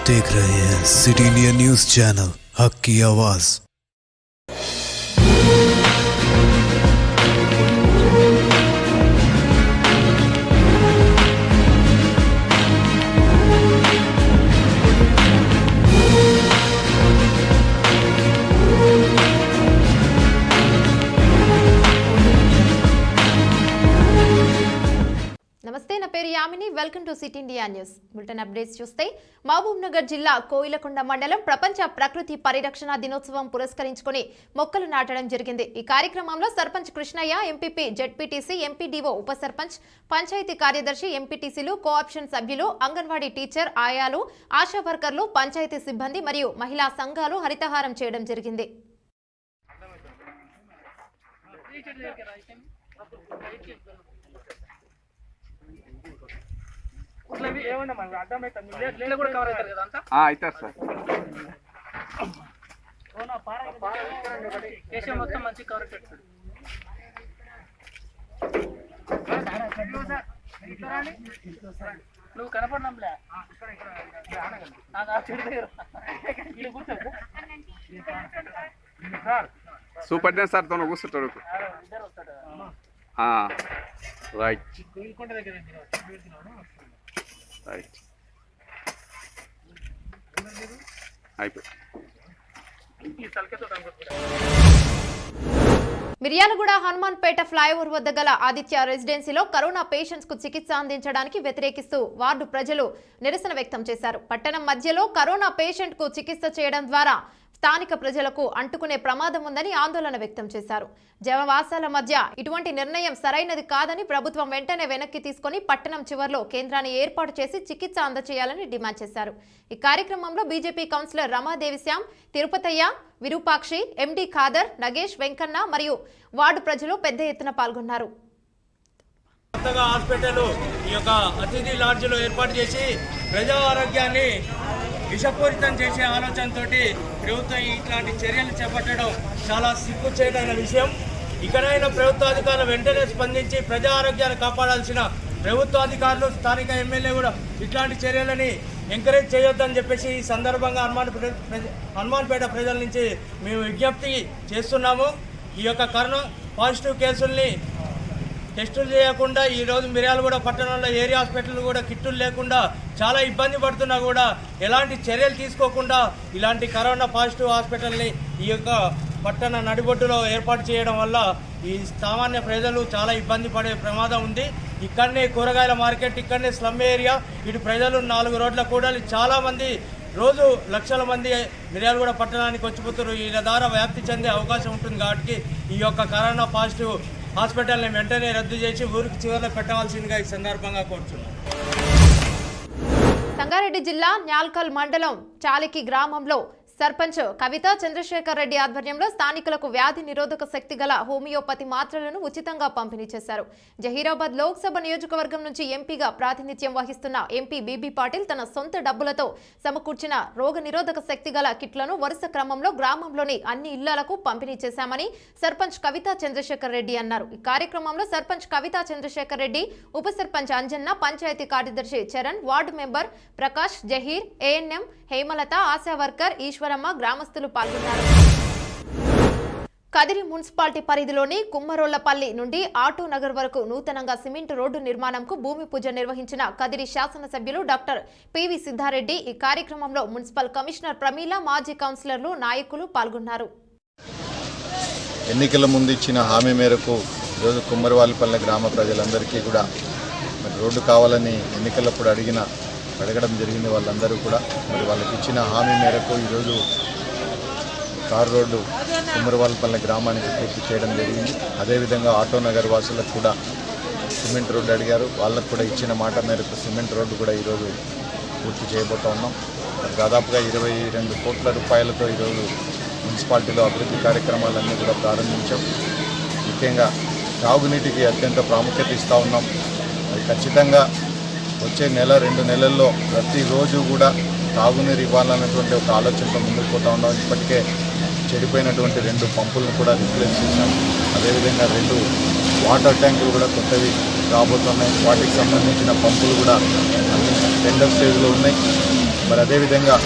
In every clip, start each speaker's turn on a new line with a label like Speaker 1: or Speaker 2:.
Speaker 1: देख रहे हैं सिटी इंडिया न्यूज चैनल हक की आवाज।
Speaker 2: నమస్తే, నా పేరు Yamini. Welcome to city India news bulletin updates. చూస్తే మహబూబ్ నగర్ జిల్లా కోయిలకొండ మండలం ప్రపంచ ప్రకృతి పరిరక్షణ దినోత్సవం పురస్కరించుకొని మొక్కలు నాటడం జరిగింది. ఈ కార్యక్రమంలో sarpanch Krishnaiah, MPP, ZPTC, MPDO, ఉప సర్పంచ్, పంచాయతీ కార్యదర్శి, ఎంపీటీసీలు, కోఆప్షన్ సభ్యులు, అంగన్వాడీ టీచర్, ఆయాలు, ఆశా వర్కర్లు, పంచాయతీ సిబ్బంది మరియు మహిళా సంఘాలు హరితహారం చేయడం జరిగింది.
Speaker 3: మొత్తం మంచి కవర్ నువ్వు కనపడినంలే
Speaker 4: సూపర్డెంట్ సార్ తో కూర్చుంటాడు. రైట్ రైట్ అయిపోయి
Speaker 2: మిర్యాలగూడ హనుమాన్పేట ఫ్లైఓవర్ వద్ద గల ఆదిత్య రెసిడెన్సీలో కరోనా పేషెంట్స్ కు చికిత్స అందించడానికి వ్యతిరేకిస్తూ వార్డు ప్రజలు నిరసన వ్యక్తం చేశారు. పట్టణం మధ్యలో కరోనా పేషెంట్ కు చికిత్స చేయడం ద్వారా స్థానిక ప్రజలకు అంటుకునే ప్రమాదం ఉందని ఆందోళన వ్యక్తం చేశారు. జనవాసాల మధ్య ఇటువంటి నిర్ణయం సరైనది కాదని ప్రభుత్వం వెంటనే వెనక్కి తీసుకుని పట్టణం చివర్లో కేంద్రాన్ని ఏర్పాటు చేసి చికిత్స అందజేయాలని డిమాండ్ చేశారు. ఈ కార్యక్రమంలో బీజేపీ కౌన్సిలర్ రమాదేవి శ్యామ్, తిరుపతయ్య, విరూపాక్షి, ఎండి ఖాదర్, నగేష్, వెంకన్న మరియు వార్డు ప్రజలు పెద్ద ఎత్తున పాల్గొన్నారు.
Speaker 3: హాస్పిటల్ ఈ యొక్క అతిథి లాడ్జ్లో ఏర్పాటు చేసి ప్రజా ఆరోగ్యాన్ని విషపూరితం చేసే ఆలోచనతో ప్రభుత్వం ఇట్లాంటి చర్యలు చేపట్టడం చాలా సిగ్గుచేటైన విషయం. ఇకనైనా ప్రభుత్వ అధికారులు వెంటనే స్పందించి ప్రజా ఆరోగ్యాన్ని కాపాడాల్సిన ప్రభుత్వ అధికారులు, స్థానిక ఎమ్మెల్యే కూడా ఇట్లాంటి చర్యలని ఎంకరేజ్ చేయొద్దని చెప్పేసి ఈ సందర్భంగా హనుమాన్పేట ప్రజల నుంచి మేము విజ్ఞప్తి చేస్తున్నాము. ఈ యొక్క కరోనా పాజిటివ్ కేసుల్ని టెస్టులు చేయకుండా ఈరోజు మిర్యాలగూడ పట్టణంలో ఏరియా హాస్పిటల్ కూడా కిట్టులు లేకుండా చాలా ఇబ్బంది పడుతున్నా కూడా ఎలాంటి చర్యలు తీసుకోకుండా ఇలాంటి కరోనా పాజిటివ్ హాస్పిటల్ని ఈ యొక్క పట్టణ నడిబొడ్డులో ఏర్పాటు చేయడం వల్ల ఈ సామాన్య ప్రజలు చాలా ఇబ్బంది పడే ప్రమాదం ఉంది. ఇక్కడనే కూరగాయల మార్కెట్, ఇక్కడనే స్లమ్ ఏరియా, ఇటు ప్రజలు 4 రోడ్ల కూడలి చాలామంది రోజు లక్షల మంది మిర్యాలగూడ పట్టణానికి వచ్చిపోతారు. వీళ్ళ ద్వారా వ్యాప్తి చెందే అవకాశం ఉంటుంది. కాబట్టి ఈ యొక్క కరోనా పాజిటివ్ హాస్పిటల్ని వెంటనే రద్దు చేసి ఊరికి చివరిలో పెట్టవలసిందిగా ఈ సందర్భంగా కోరుతున్నాం.
Speaker 2: సంగారెడ్డి జిల్లా న్యాల్కల్ మండలం చాలికి గ్రామంలో సర్పంచ్ కవిత చంద్రశేఖర్ రెడ్డి ఆధ్వర్యంలో స్థానికులకు వ్యాధి నిరోధక శక్తి గల హోమియోపతి మాత్రలను ఉచితంగా పంపిణీ చేశారు. జహీరాబాద్ లోక్సభ నియోజకవర్గం నుంచి ఎంపీగా ప్రాతినిధ్యం వహిస్తున్న ఎంపీ బీబీ పాటిల్ తన సొంత డబ్బులతో సమకూర్చిన రోగ నిరోధక శక్తి గల కిట్లను వరుస క్రమంలో గ్రామంలోని అన్ని ఇళ్లకు పంపిణీ చేశామని సర్పంచ్ కవిత చంద్రశేఖర్ రెడ్డి అన్నారు. ఈ కార్యక్రమంలో సర్పంచ్ కవిత చంద్రశేఖర్ రెడ్డి, ఉప సర్పంచ్ అంజన్న, పంచాయతీ కార్యదర్శి Charan, ward member Prakash, Zaheer, ANM Hemalatha, ASHA worker Eshwaramma, గ్రామస్తులు పాల్గొన్నారు. కదిరి మున్సిపాలిటీ పరిధిలోని కుమ్మరోళ్లపల్లి నుండి ఆటో నగర్ వరకు నూతనంగా సిమెంట్ రోడ్డు నిర్మాణంకు భూమి పూజ నిర్వహించిన కదిరి శాసనసభ్యులు డాక్టర్ పివి సిద్ధారెడ్డి. ఈ కార్యక్రమంలో మున్సిపల్ కమిషనర్ ప్రమీల, మాజీ కౌన్సిలర్లు, నాయకులు పాల్గొన్నారు.
Speaker 5: ఎన్నికల ముందు ఇచ్చిన హామీ మేరకు ఈరోజు కుమ్మరివాళ్ళపల్లి గ్రామ ప్రజలందరికీ కూడా రోడ్డు కావాలని ఎన్నికలప్పుడు అడగడం జరిగింది. వాళ్ళందరూ కూడా వాళ్ళకి ఇచ్చిన హామీ మేరకు ఈరోజు తార్ రోడ్డు కుమ్మరివాళ్ళపల్లి గ్రామానికి పూర్తి చేయడం జరిగింది. అదేవిధంగా ఆటో నగర్ వాసులకు కూడా సిమెంట్ రోడ్డు అడిగారు. వాళ్ళకు కూడా ఇచ్చిన మాట మేరకు సిమెంట్ రోడ్డు కూడా ఈరోజు పూర్తి చేయబోతూ ఉన్నాం. దాదాపుగా 22 కోట్ల రూపాయలతో ఈరోజు మున్సిపాలిటీలో అభివృద్ధి కార్యక్రమాలన్నీ కూడా ప్రారంభించాం. ముఖ్యంగా తాగునీటికి అత్యంత ప్రాముఖ్యత ఇస్తూ ఉన్నాం. అది ఖచ్చితంగా వచ్చే 1-2 నెలల్లో ప్రతిరోజు కూడా తాగునీరు ఇవ్వాలన్నటువంటి ఒక ఆలోచనతో ముందుకు పోతూ ఉన్నాం. ఇప్పటికే చెడిపోయినటువంటి 2 పంపులను కూడా రిప్లేస్ చేశాం. అదేవిధంగా 2 వాటర్ ట్యాంకులు కూడా కొత్తవి రాబోతున్నాయి. వాటికి సంబంధించిన పంపులు కూడా అన్ని టెండర్ స్టేజ్లో ఉన్నాయి. మరి అదేవిధంగా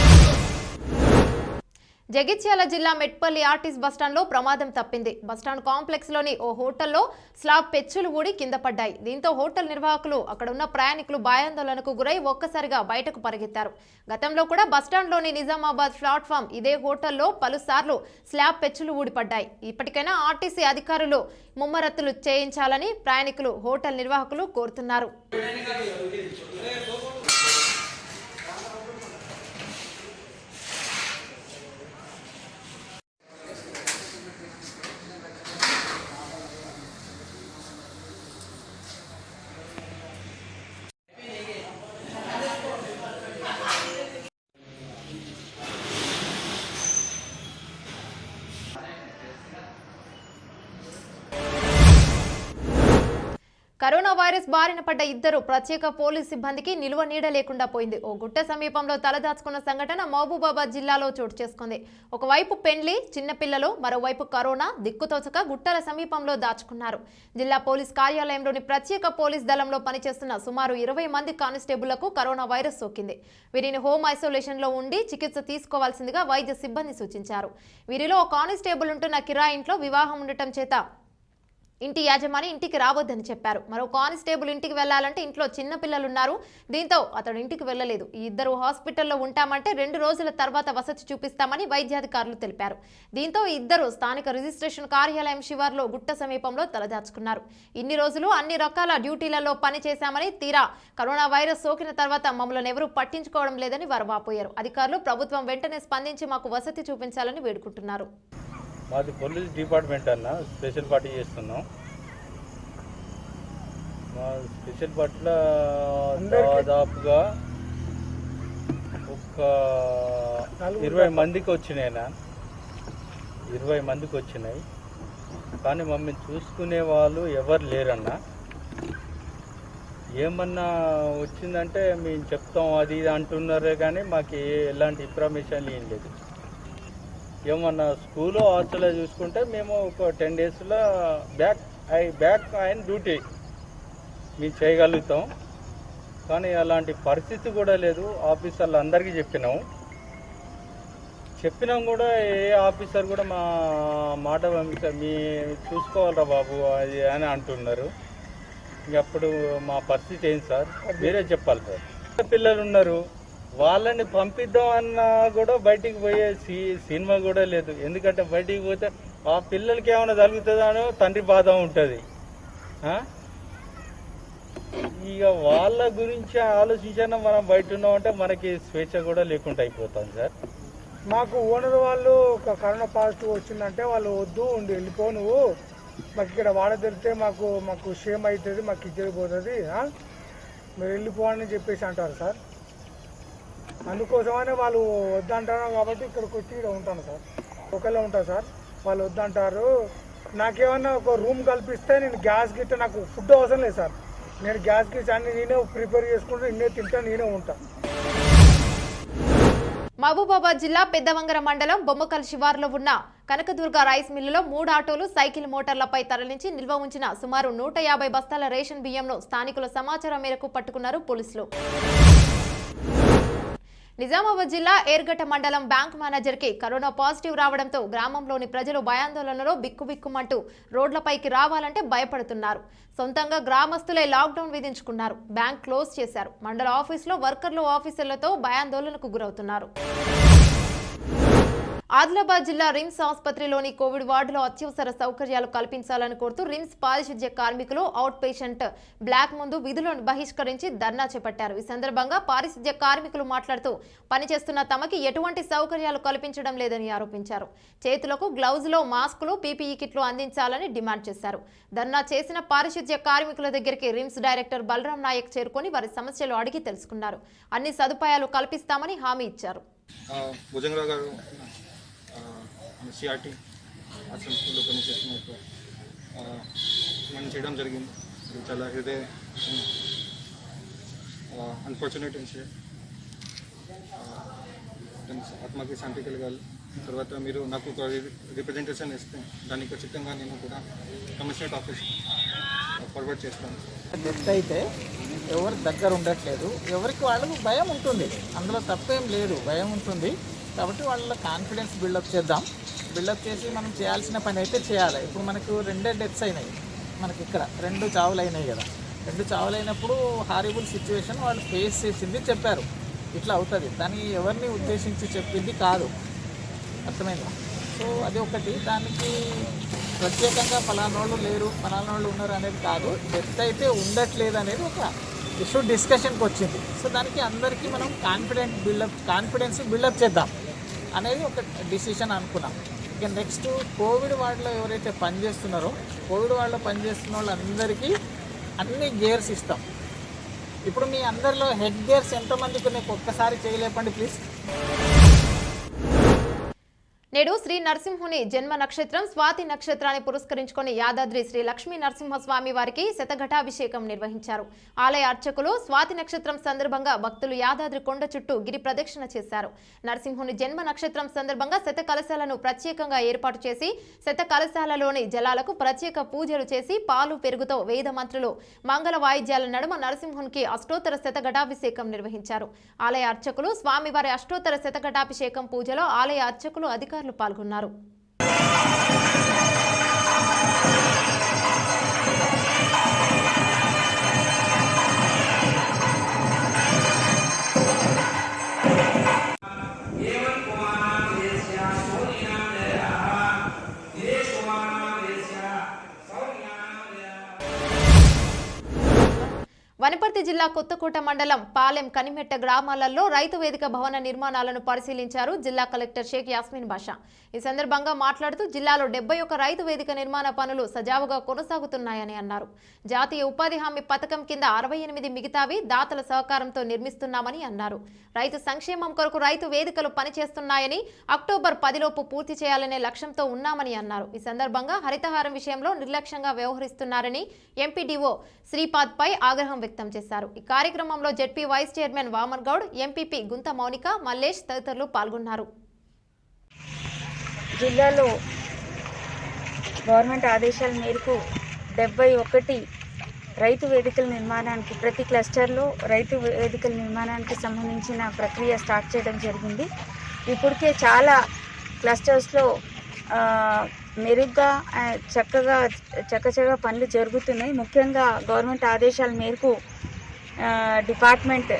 Speaker 2: జగిత్యాల జిల్లా మెట్పల్లి ఆర్టీసీ బస్టాండ్లో ప్రమాదం తప్పింది. బస్టాండ్ కాంప్లెక్స్లోని ఓ హోటల్లో స్లాబ్ పెచ్చులు ఊడి కింద పడ్డాయి. దీంతో హోటల్ నిర్వాహకులు అక్కడ ఉన్న ప్రయాణికులు భయాందోళనకు గురై ఒక్కసారిగా బయటకు పరిగెత్తారు. గతంలో కూడా బస్టాండ్లోని నిజామాబాద్ ప్లాట్ఫామ్ ఇదే హోటల్లో పలుసార్లు స్లాబ్ పెచ్చులు ఊడిపడ్డాయి. ఇప్పటికైనా ఆర్టీసీ అధికారులు ముమ్మరత్తులు చేయించాలని ప్రయాణికులు హోటల్ నిర్వాహకులు కోరుతున్నారు. కరోనా వైరస్ బారిన పడ్డ ఇద్దరు ప్రత్యేక పోలీస్ సిబ్బందికి నిలువ నీడ లేకుండా పోయింది. ఓ గుట్ట సమీపంలో తలదాచుకున్న సంఘటన మహబూబాబాద్ జిల్లాలో చోటు చేసుకుంది. ఒకవైపు పెండ్లి, చిన్నపిల్లలు, మరోవైపు కరోనా దిక్కుతోచక గుట్టల సమీపంలో దాచుకున్నారు. జిల్లా పోలీస్ కార్యాలయంలోని ప్రత్యేక పోలీస్ దళంలో పనిచేస్తున్న సుమారు 20 మంది కానిస్టేబుళ్లకు కరోనా వైరస్ సోకింది. వీరిని హోమ్ ఐసోలేషన్లో ఉండి చికిత్స తీసుకోవాల్సిందిగా వైద్య సిబ్బంది సూచించారు. వీరిలో ఓ కానిస్టేబుల్ ఉంటున్న కిరాయి ఇంట్లో వివాహం ఉండటం చేత ఇంటి యాజమాని ఇంటికి రావద్దని చెప్పారు. మరో కానిస్టేబుల్ ఇంటికి వెళ్లాలంటే ఇంట్లో చిన్న పిల్లలున్నారు. దీంతో అతడు ఇంటికి వెళ్లలేదు. ఈ ఇద్దరు హాస్పిటల్లో ఉంటామంటే 2 రోజుల తర్వాత వసతి చూపిస్తామని వైద్యాధికారులు తెలిపారు. దీంతో ఇద్దరు స్థానిక రిజిస్ట్రేషన్ కార్యాలయం శివార్లో గుట్ట సమీపంలో తలదాచుకున్నారు. ఇన్ని రోజులు అన్ని రకాల డ్యూటీలలో పనిచేశామని, తీరా కరోనా వైరస్ సోకిన తర్వాత మమ్మల్ని ఎవరూ పట్టించుకోవడం లేదని వారు వాపోయారు. అధికారులు ప్రభుత్వం వెంటనే స్పందించి మాకు వసతి చూపించాలని వేడుకుంటున్నారు.
Speaker 3: మాది పోలీస్ డిపార్ట్మెంట్ అన్న, స్పెషల్ పార్టీ చేస్తున్నాం. మా స్పెషల్ పార్టీలో దాదాపుగా ఒక 20 మందికి వచ్చినాయినా, 20 మందికి వచ్చినాయి. కానీ మమ్మల్ని చూసుకునే వాళ్ళు ఎవరు లేరన్నా. ఏమన్నా వచ్చిందంటే మేము చెప్తాం అది ఇది అంటున్నారే కానీ మాకు ఎలాంటి ఇన్ఫర్మేషన్ ఏం లేదు. ఏమన్నా స్కూల్లో హాస్టల్లో చూసుకుంటే మేము ఒక 10 డేస్లో బ్యాక్ అండ్ డ్యూటీ మేము చేయగలుగుతాం. కానీ అలాంటి పరిస్థితి కూడా లేదు. ఆఫీసర్లు అందరికీ చెప్పినాం కూడా ఏ ఆఫీసర్ కూడా మా మాట మీ చూసుకోవాలరా బాబు అది అని అంటున్నారు. ఇంకప్పుడు మా పరిస్థితి ఏంటి సార్, మీరే చెప్పాలి సార్. పిల్లలు ఉన్నారు, వాళ్ళని పంపిద్దాం అన్నా కూడా బయటికి పోయే సినిమా కూడా లేదు. ఎందుకంటే బయటికి పోతే ఆ పిల్లలకి ఏమైనా జరుగుతుందనో తండ్రి బాధ ఉంటుంది. ఇక వాళ్ళ గురించి ఆలోచించాక మనం బయట ఉన్నామంటే మనకి స్వేచ్ఛ కూడా లేకుండా అయిపోతాం సార్.
Speaker 6: మాకు ఓనర్ వాళ్ళు ఒక కరోనా పాజిటివ్ వచ్చిందంటే వాళ్ళు వద్దు ఉండి వెళ్ళిపో, నువ్వు మాకు ఇక్కడ వాడ తెలితే మాకు షేమ్ అవుతుంది, మాకు ఇద్దరు పోతుంది, మీరు వెళ్ళిపో అని చెప్పేసి అంటారు సార్. అందుకోసమనే వాళ్ళు వద్దంటారు కాబట్టి ఇక్కడికి వచ్చి ఇక్కడ ఉంటాను సార్. ఒకళ్ళే ఉంటాను సార్. వాళ్ళు వద్దంటారు. నాకేమన్నా ఒక రూమ్ కల్పిస్తే నేను గ్యాస్ గిట్ట, నాకు ఫుడ్ అవసరం లేదు సార్. నేను గ్యాస్ గిట్ట అన్ని నేనే ప్రిపేర్ చేసుకుంటూ నేనే తింటా, నేనే ఉంటాను.
Speaker 2: మహబూబాబాద్ జిల్లా పెద్దవంగర మండలం బొమ్మకల్ శివార్లో ఉన్న కనకదుర్గ రైస్ మిల్లులో 3 ఆటోలు, సైకిల్ మోటార్లపై తరలించి నిల్వ ఉంచిన సుమారు 150 బస్తాల రేషన్ బియ్యంను స్థానికుల సమాచారం మేరకు పట్టుకున్నారు పోలీసులు. నిజామాబాద్ జిల్లా ఏర్గట్ట మండలం బ్యాంక్ మేనేజర్కి కరోనా పాజిటివ్ రావడంతో గ్రామంలోని ప్రజలు భయాందోళనలో బిక్కుబిక్కుమంటూ రోడ్లపైకి రావాలంటే భయపడుతున్నారు. సొంతంగా గ్రామస్తులే లాక్డౌన్ విధించుకున్నారు. బ్యాంక్ క్లోజ్ చేశారు. మండల ఆఫీసులో వర్కర్లు, ఆఫీసర్లతో భయాందోళనకు గురవుతున్నారు. ఆదిలాబాద్ జిల్లా రిమ్స్ ఆసుపత్రిలోని కోవిడ్ వార్డులో అత్యవసర సౌకర్యాలు కల్పించాలని కోరుతూ రిమ్స్ పారిశుధ్య కార్మికులు అవుట్ పేషెంట్ బ్లాక్ ముందు విధులను బహిష్కరించి ధర్నా చేపట్టారు. ఈ సందర్భంగా పారిశుధ్య కార్మికులు మాట్లాడుతూ పనిచేస్తున్న తమకి ఎటువంటి సౌకర్యాలు కల్పించడం లేదని ఆరోపించారు. చేతులకు గ్లౌజులు, మాస్కులు, పీపీఈ కిట్లు అందించాలని డిమాండ్ చేశారు. ధర్నా చేసిన పారిశుధ్య కార్మికుల దగ్గరికి రిమ్స్ డైరెక్టర్ బలరాం నాయక్ చేరుకొని వారి సమస్యలు అడిగి తెలుసుకున్నారు. అన్ని సదుపాయాలు కల్పిస్తామని హామీ ఇచ్చారు.
Speaker 7: సిఆర్టీ ఆశ్రమంలో పనిచేస్తున్నట్టు మనం చేయడం జరిగింది. ఇది చాలా హృదయ అన్ఫార్చునేట్ ఇన్సిడెంట్. ఆత్మకి శాంతి కలగాలి. తర్వాత మీరు నాకు ఒక రిప్రజెంటేషన్ ఇస్తే దానికి ఖచ్చితంగా నేను కూడా కమిషనరేట్ ఆఫీస్ ఫార్వర్డ్ చేస్తాను.
Speaker 8: డెత్ అయితే ఎవరు దగ్గర ఉండట్లేదు. ఎవరికి వాళ్ళకు భయం ఉంటుంది, అందులో తప్పేం లేదు, భయం ఉంటుంది. కాబట్టి వాళ్ళ కాన్ఫిడెన్స్ బిల్డప్ చేద్దాం. బిల్డప్ చేసి మనం చేయాల్సిన పని అయితే చేయాలి. ఇప్పుడు మనకు 2 డెత్స్ అయినాయి, మనకి ఇక్కడ 2 చావులు అయినాయి కదా. 2 చావులు అయినప్పుడు హారిబుల్ సిచ్యువేషన్ వాళ్ళు ఫేస్ చేసింది చెప్పారు, ఇట్లా అవుతుంది. దాన్ని ఎవరిని ఉద్దేశించి చెప్పింది కాదు, అర్థమైందా? సో అది ఒకటి. దానికి ప్రత్యేకంగా ఫలానోళ్ళు లేరు, ఫలానోళ్ళు ఉన్నారు అనేది కాదు. డెత్ అయితే ఉండట్లేదు అనేది ఒక ఇష్యూ డిస్కషన్కి వచ్చింది. సో దానికి అందరికీ మనం కాన్ఫిడెన్స్ బిల్డప్ చేద్దాం అనేది ఒక డిసిషన్ అనుకున్నాం. ఇక నెక్స్ట్ కోవిడ్ వార్డులో ఎవరైతే పనిచేస్తున్నారో, కోవిడ్ వార్డులో పనిచేస్తున్న వాళ్ళందరికీ అన్ని గేర్స్ ఇస్తాం. ఇప్పుడు మీ అందరిలో హెడ్ గేర్స్ ఎంతమందికి నాకు ఒక్కసారి చేయలేపండి ప్లీజ్.
Speaker 2: నేడు శ్రీ నరసింహుని జన్మ నక్షత్రం స్వాతి నక్షత్రాన్ని పురస్కరించుకొని యాదాద్రి శ్రీ లక్ష్మీ నరసింహస్వామి వారికి శతఘటాభిషేకం నిర్వహించారు. ఆలయ అర్చకులు స్వాతి నక్షత్రం సందర్భంగా భక్తులు యాదాద్రి కొండ చుట్టూ గిరి ప్రదక్షిణ చేశారు. నరసింహుని జన్మ నక్షత్రం సందర్భంగా శత కలశాలను ప్రత్యేకంగా ఏర్పాటు చేసి శత కలశాలలోని జలాలకు ప్రత్యేక పూజలు చేసి పాలు పెరుగుతో వేద మంత్రులు మంగళ వాయిద్యాల నడుమ నరసింహునికి అష్టోత్తర శతఘటాభిషేకం నిర్వహించారు. ఆలయ అర్చకులు స్వామివారి అష్టోత్తర శతఘటాభిషేకం పూజలో ఆలయ అర్చకులు అధికారులు పాల్గొన్నారు. వనపర్తి జిల్లా కొత్తకోట మండలం పాలెం కనిమెట్ట గ్రామాలలో రైతు వేదిక భవన నిర్మాణాలను పరిశీలించారు జిల్లా కలెక్టర్ షేక్ యాస్మిన్ బాషా. ఈ సందర్భంగా మాట్లాడుతూ జిల్లాలో 71 రైతు వేదిక నిర్మాణ పనులు సజావుగా కొనసాగుతున్నాయని అన్నారు. జాతీయ ఉపాధి హామీ పథకం కింద 68 మిగతావి దాతల సహకారంతో నిర్మిస్తున్నామని అన్నారు. రైతు సంక్షేమం కొరకు రైతు వేదికలు పనిచేస్తున్నాయని, అక్టోబర్ 10లోపు పూర్తి చేయాలనే లక్ష్యంతో ఉన్నామని అన్నారు. ఈ సందర్భంగా హరితహారం విషయంలో నిర్లక్ష్యంగా వ్యవహరిస్తున్నారని ఎంపీడీఓ శ్రీపాద్ పై ఆగ్రహం వ్యక్తం చేశారు. ఈ కార్యక్రమంలో ZP vice chairman Vaman Goud, MPP Guntha Mounika, Mallesh తదితరులు పాల్గొన్నారు.
Speaker 9: జిల్లాలో గవర్నమెంట్ ఆదేశాల మేరకు 71 రైతు వేదికల నిర్మాణానికి, ప్రతి క్లస్టర్లో రైతు వేదికల నిర్మాణానికి సంబంధించిన ప్రక్రియ స్టార్ట్ చేయడం జరిగింది. ఇప్పటికే చాలా క్లస్టర్స్లో మెరుగ్గా చక్కగా పనులు జరుగుతున్నాయి. ముఖ్యంగా గవర్నమెంట్ ఆదేశాల మేరకు డిపార్ట్మెంట్,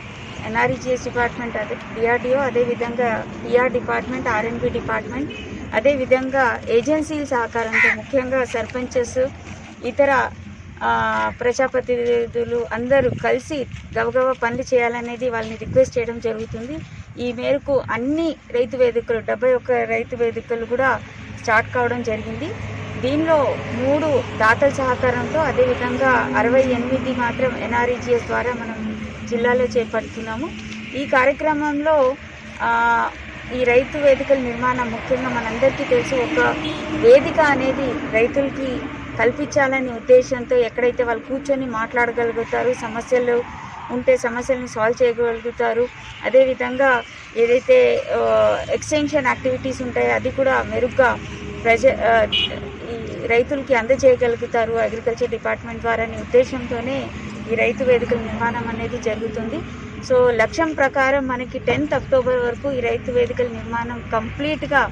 Speaker 9: ఎన్ఆర్ఈజీఎస్ డిపార్ట్మెంట్, అదే డిఆర్డిఓ, అదేవిధంగా పిఆర్ డిపార్ట్మెంట్, ఆర్ఎన్బి డిపార్ట్మెంట్, అదేవిధంగా ఏజెన్సీల సహకారంతో ముఖ్యంగా సర్పంచెస్, ఇతర ప్రజాప్రతినిధులు అందరూ కలిసి గబగబా పనులు చేయాలనేది వాళ్ళని రిక్వెస్ట్ చేయడం జరుగుతుంది. ఈ మేరకు అన్ని రైతు వేదికలు 71 రైతు వేదికలు కూడా స్టార్ట్ కావడం జరిగింది. దీనిలో 3 దాతల సహకారంతో, అదేవిధంగా 68 మాత్రం ఎన్ఆర్ఈజీఎస్ ద్వారా మనం జిల్లాలో చేపడుతున్నాము. ఈ కార్యక్రమంలో ఈ రైతు వేదికల నిర్మాణం ముఖ్యంగా మనందరికీ తెలుసు, ఒక వేదిక అనేది రైతులకి కల్పించాలనే ఉద్దేశంతో ఎక్కడైతే వాళ్ళు కూర్చొని మాట్లాడగలుగుతారు, సమస్యలు ఉంటే సమస్యలను సాల్వ్ చేయగలుగుతారు, అదేవిధంగా ఏదైతే ఎక్స్టెన్షన్ యాక్టివిటీస్ ఉంటాయో అది కూడా మెరుగ్గా ఈ రైతులకి అందజేయగలుగుతారు అగ్రికల్చర్ డిపార్ట్మెంట్ ద్వారా అనే ఉద్దేశంతోనే ఈ రైతు వేదికల నిర్మాణం అనేది జరుగుతుంది. సో లక్ష్యం ప్రకారం మనకి 10th అక్టోబర్ వరకు ఈ రైతు వేదికల నిర్మాణం కంప్లీట్గా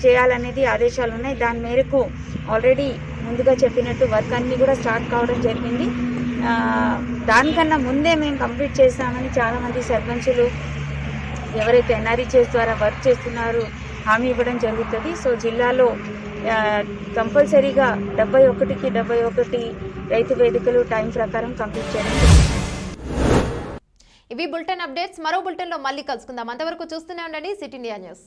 Speaker 9: చేయాలనేది ఆదేశాలు ఉన్నాయి. దాని మేరకు ఆల్రెడీ ముందుగా చెప్పినట్టు వర్క్ అన్నీ కూడా స్టార్ట్ కావడం జరిగింది. దానికన్నా ముందే మేము కంప్లీట్ చేస్తామని చాలామంది సర్పంచులు ఎవరైతే ఎన్ఆర్ఈజీఎస్ ద్వారా వర్క్ చేస్తున్నారో హామీ ఇవ్వడం జరుగుతుంది. సో జిల్లాలో కంపల్సరీగా 71కి 71 రైతు వేదికలు టైం ప్రకారం కంప్లీట్ చేయడం జరుగుతుంది.
Speaker 2: ఇవి బులెటిన్ అప్డేట్స్. మరో బులెటిన్లో మళ్ళీ కలుసుకుందాం. అంతవరకు చూస్తూనే ఉండండి సిటీ ఇండియా న్యూస్.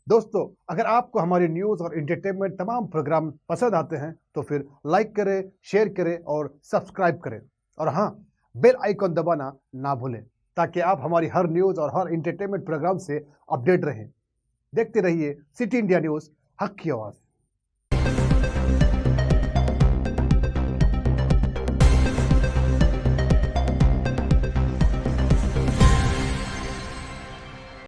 Speaker 10: दोस्तों, अगर आपको हमारी न्यूज़ और एंटरटेनमेंट तमाम प्रोग्राम पसंद आते हैं तो फिर लाइक करें, शेयर करें और सब्सक्राइब करें, और हाँ, बेल आइकॉन दबाना ना भूलें ताकि आप हमारी हर न्यूज़ और हर एंटरटेनमेंट प्रोग्राम से अपडेट रहें। देखते रहिए सिटी इंडिया न्यूज़, हक की आवाज़।